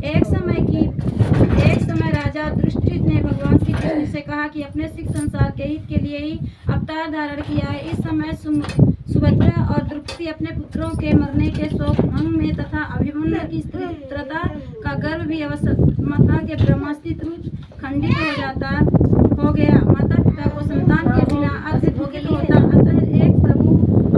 एक समय राजा युधिष्ठिर ने भगवान श्री कृष्ण से कहा कि अपने सिख संसार के हित के लिए ही अवतार धारण किया है। इस समय सुभद्रा और द्रौपदी अपने पुत्रों के मरने के शोक भंग में तथा अभिमन्यु की स्त्रीत्रता का गर्व भी अवसमता के ब्रह्मास्त्र खंडित हो गया। माता पिता को संतान के बिना अर्थ भोगित होता। अतः एक प्रभु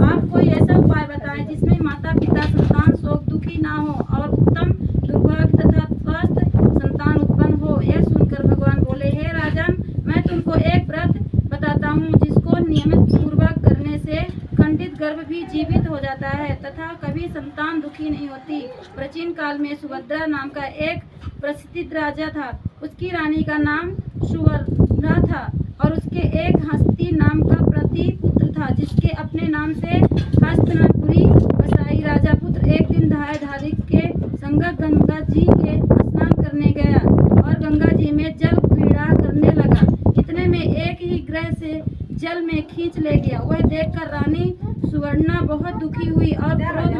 आप कोई ऐसा उपाय बताएं जिसमें माता पिता संतान शोक दुखी ना हो और उत्तम दुर्भाग्य तथा स्वस्थ संतान उत्पन्न हो। यह सुनकर भगवान बोले, हे राजन, मैं तुमको एक व्रत बताता हूँ जिसको नियमित पूर्वक करने से खंडित गर्भ भी जीवित हो जाता है तथा कभी संतान दुखी नहीं होती। प्राचीन काल में सुभद्रा नाम का एक प्रसिद्ध राजा था। उसकी रानी का नाम सुवर्णा था और उसके एक हस्ती नाम का प्रतिपुत्र था जिसके अपने नाम से हस्तनापुरी बसाई। राजा पुत्र एक दिन धारी के संग गंगा जी के स्नान करने गया और गंगा जी में जल क्रीड़ा करने लगा। इतने में एक ही ग्रह से जल में खींच ले गया। वह देखकर रानी सुवर्णा बहुत दुखी हुई और क्रोध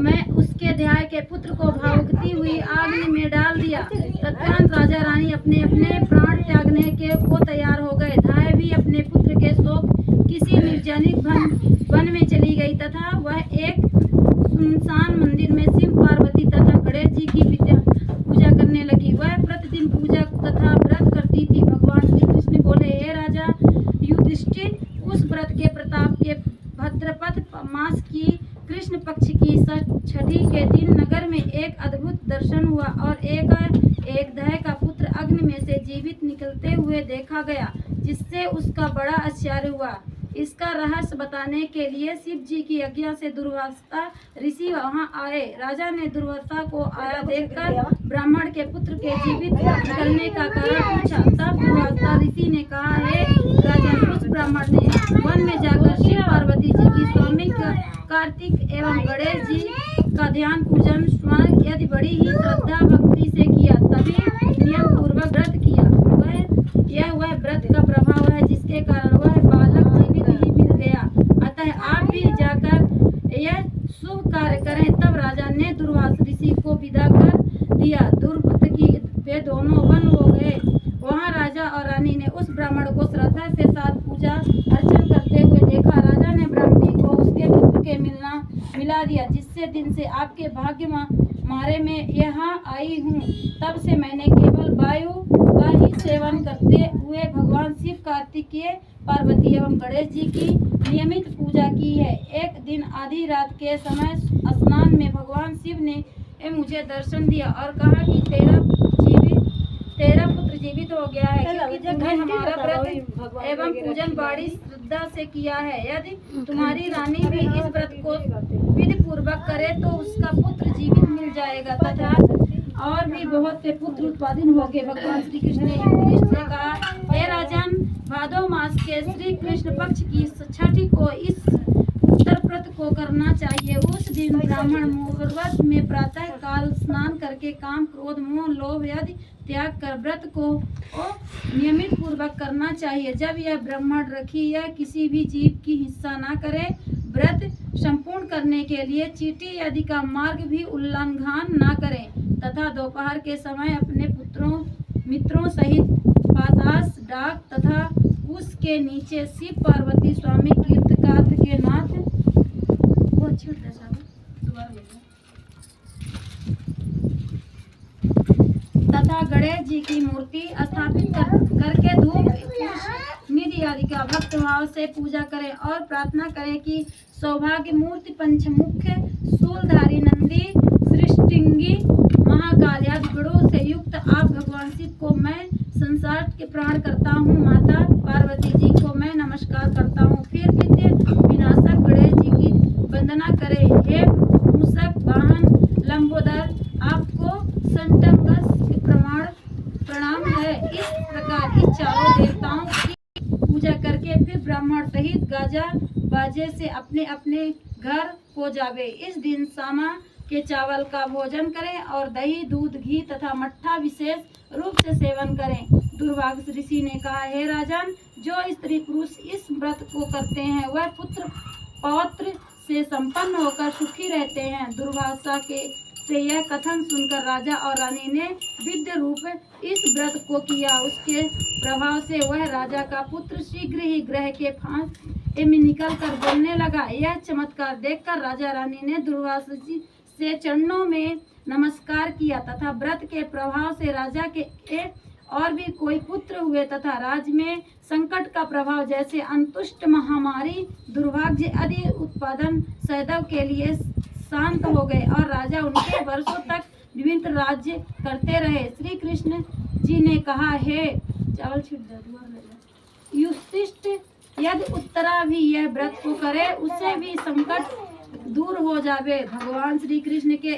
में उसके ध्याय के पुत्र को भावुकती हुई आग में डाल दिया। तत्काल राजा रानी अपने अपने प्राण त्यागने के को तैयार हो गए। धाय भी अपने पुत्र के शोक किसी निर्जनिक वन में चली गई तथा वह एक सुनसान मंदिर में शिव पार्वती तथा गणेश जी की पूजा करने लगी। वह प्रतिदिन पूजा तथा व्रत करती थी। भगवान श्री कृष्ण बोले, हे राजा युधिष्ठिर, उस व्रत के प्रताप के भद्रपद मास की कृष्ण पक्ष की छठी के दिन नगर में एक अद्भुत दर्शन हुआ और एक दह का पुत्र अग्नि में से जीवित निकलते हुए देखा गया, जिससे उसका बड़ा आश्चर्य हुआ। इसका रहस्य बताने के लिए शिव जी की आज्ञा से दुर्वासा ऋषि वहां आए। राजा ने दुर्वासा को आया देखकर ब्राह्मण के पुत्र के जीवित निकलने का कारण पूछा। तब दुर्वासा ऋषि ने कहा, हे राजन, उस ब्राह्मण ने वन में जाकर शिव पार्वती जी की स्वामी कार्तिक एवं गणेश जी का ध्यान पूजन स्मरण यदि बड़ी ही श्रद्धा भक्ति से किया तभी नियम पूर्वक व्रत किया। वह व्रत का प्रभाव है जिसके कारण वह बालक जीवित ही मिल गया। अतः आप भी जाकर यह शुभ कार्य करें। तब राजा ने दुर्वासा ऋषि को विदा कर दिया। दुर्पत की वे दोनों वन हो गए। वहाँ राजा और रानी ने उस ब्राह्मण को श्रद्धा से साथ पूजा अर्चन करते हुए देखा। राजा ने ब्राह्मणी को उसके पुत्र के मिला दिया, जिससे दिन से आपके भाग्य मारे में यहाँ आई हूँ। तब से मैंने केवल वायु का ही सेवन करते हुए भगवान शिव, कार्तिकेय, पार्वती एवं गणेश जी की नियमित पूजा की है। एक दिन आधी रात के समय स्नान में भगवान शिव ने मुझे दर्शन दिया और कहा कि तेरा पुत्र जीवित हो गया है, क्योंकि तुमने हमारा व्रत एवं पूजन बड़ी श्रद्धा से किया है। यदि तुम्हारी रानी भी इस व्रत को विधि पूर्वक करे तो उसका पुत्र जीवित मिल जाएगा तथा और भी बहुत से पुत्र उत्पादन होंगे। भगवान श्री कृष्ण ने युधिष्ठिर से कहा, हे राजन, भादो मास के श्री कृष्ण पक्ष की छठी को इस उत्तर व्रत को करना चाहिए। उस दिन ब्राह्मण मुहूर्त में प्रातः काल स्नान करके काम, क्रोध, मोह, लोभ आदि त्याग कर व्रत को नियमित पूर्वक करना चाहिए। जब यह ब्राह्मण रखी या किसी भी जीव की हिंसा न करे, व्रत संपूर्ण करने के लिए चींटी आदि का मार्ग भी उल्लंघन न करें तथा दोपहर के समय अपने मित्रों सहित पातास डाक तथा उसके नीचे शिव पार्वती स्वामी कीर्तिकांत के नाथ तथा गणेश जी की मूर्ति स्थापित करके धूप निधि आदि का भक्त भाव से पूजा करें और प्रार्थना करें कि सौभाग्य मूर्ति, पंचमुख, शूलधारी, नंदी, सृष्टिंगी, महाकाल आदि गुणों से युक्त आप भगवान शिव को मैं संसार के प्राण करता हूँ। माता पार्वती जी को मैं नमस्कार करता हूँ। फिर विद्या विनाशक गणेश जी की वंदना करें। हे मूषक वाहन लंबोदर, आपको संटंगस प्रणाम है। इस प्रकार इस चारों देवताओं की पूजा करके फिर ब्राह्मण सहित गाजा बाजे से अपने अपने घर को जावे। इस दिन सामा के चावल का भोजन करें और दही, दूध, घी तथा मट्ठा विशेष रूप से सेवन करें। दुर्वासा ऋषि ने कहा, हे राजन, जो स्त्री पुरुष इस व्रत को करते हैं वह पुत्र पौत्र से संपन्न होकर सुखी रहते हैं। दुर्वासा के से यह कथन सुनकर राजा और रानी ने विद्य रूप इस व्रत को किया। उसके प्रभाव से वह राजा का पुत्र शीघ्र ही ग्रह के फांस में निकल कर बोलने लगा। यह चमत्कार देखकर राजा रानी ने दुर्वासा जी से चरणों में नमस्कार किया तथा व्रत के प्रभाव से राजा के और भी कोई पुत्र हुए तथा राज्य में संकट का प्रभाव जैसे अंतुष्ट महामारी दुर्भाग्य आदि उत्पादन सदैव के लिए शांत हो गए और राजा उनके वर्षों तक विभिन्न राज्य करते रहे। श्री कृष्ण जी ने कहा, हे चावल युधिष्ठ, यदि उत्तरा भी यह व्रत को करे उसे भी संकट दूर हो जावे। भगवान श्री कृष्ण के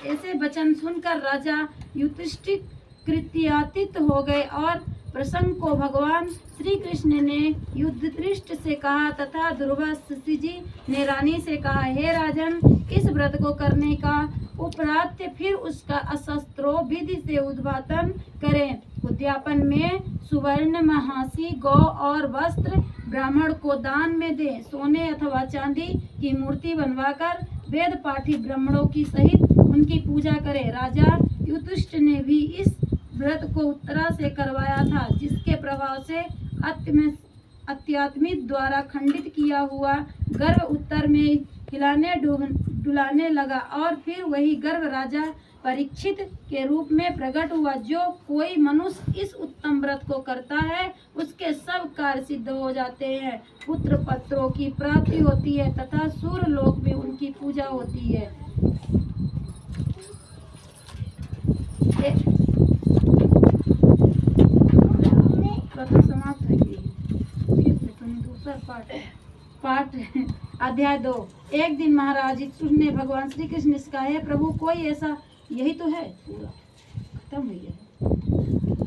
ऐसे वचन सुनकर राजा युधिष्ठिर कृत्यातीत हो गए और प्रसंग को भगवान श्री कृष्ण ने युधिष्ठिर से कहा तथा दुर्वासा जी ने रानी से कहा, हे राजन, इस व्रत को करने का उपरांत फिर उसका अशस्त्रो विधि से उद्घाटन करें। उद्यापन में सुवर्ण महासी गौ और वस्त्र ब्राह्मण को दान में दें। सोने अथवा चांदी की मूर्ति बनवाकर वेद पाठी ब्राह्मणों की सहित उनकी पूजा करें। राजा युधिष्ठिर ने भी इस व्रत को उत्तरा से करवाया था, जिसके प्रभाव से अत्यात्मिक द्वारा खंडित किया हुआ गर्भ उत्तर में हिलाने डुलाने लगा और फिर वही गर्भ राजा परीक्षित के रूप में प्रकट हुआ। जो कोई मनुष्य इस उत्तम व्रत को करता है उसके सब कार्य सिद्ध हो जाते हैं, पुत्र पत्रों की प्राप्ति होती है तथा सूर्य लोक में उनकी पूजा होती है। समाप्त है। दूसरा पाठ अध्याय 2। एक दिन महाराज युधिष्ठिर ने भगवान श्री कृष्ण से कहा, हे प्रभु, कोई ऐसा, यही तो है, पूरा खत्म हो गया।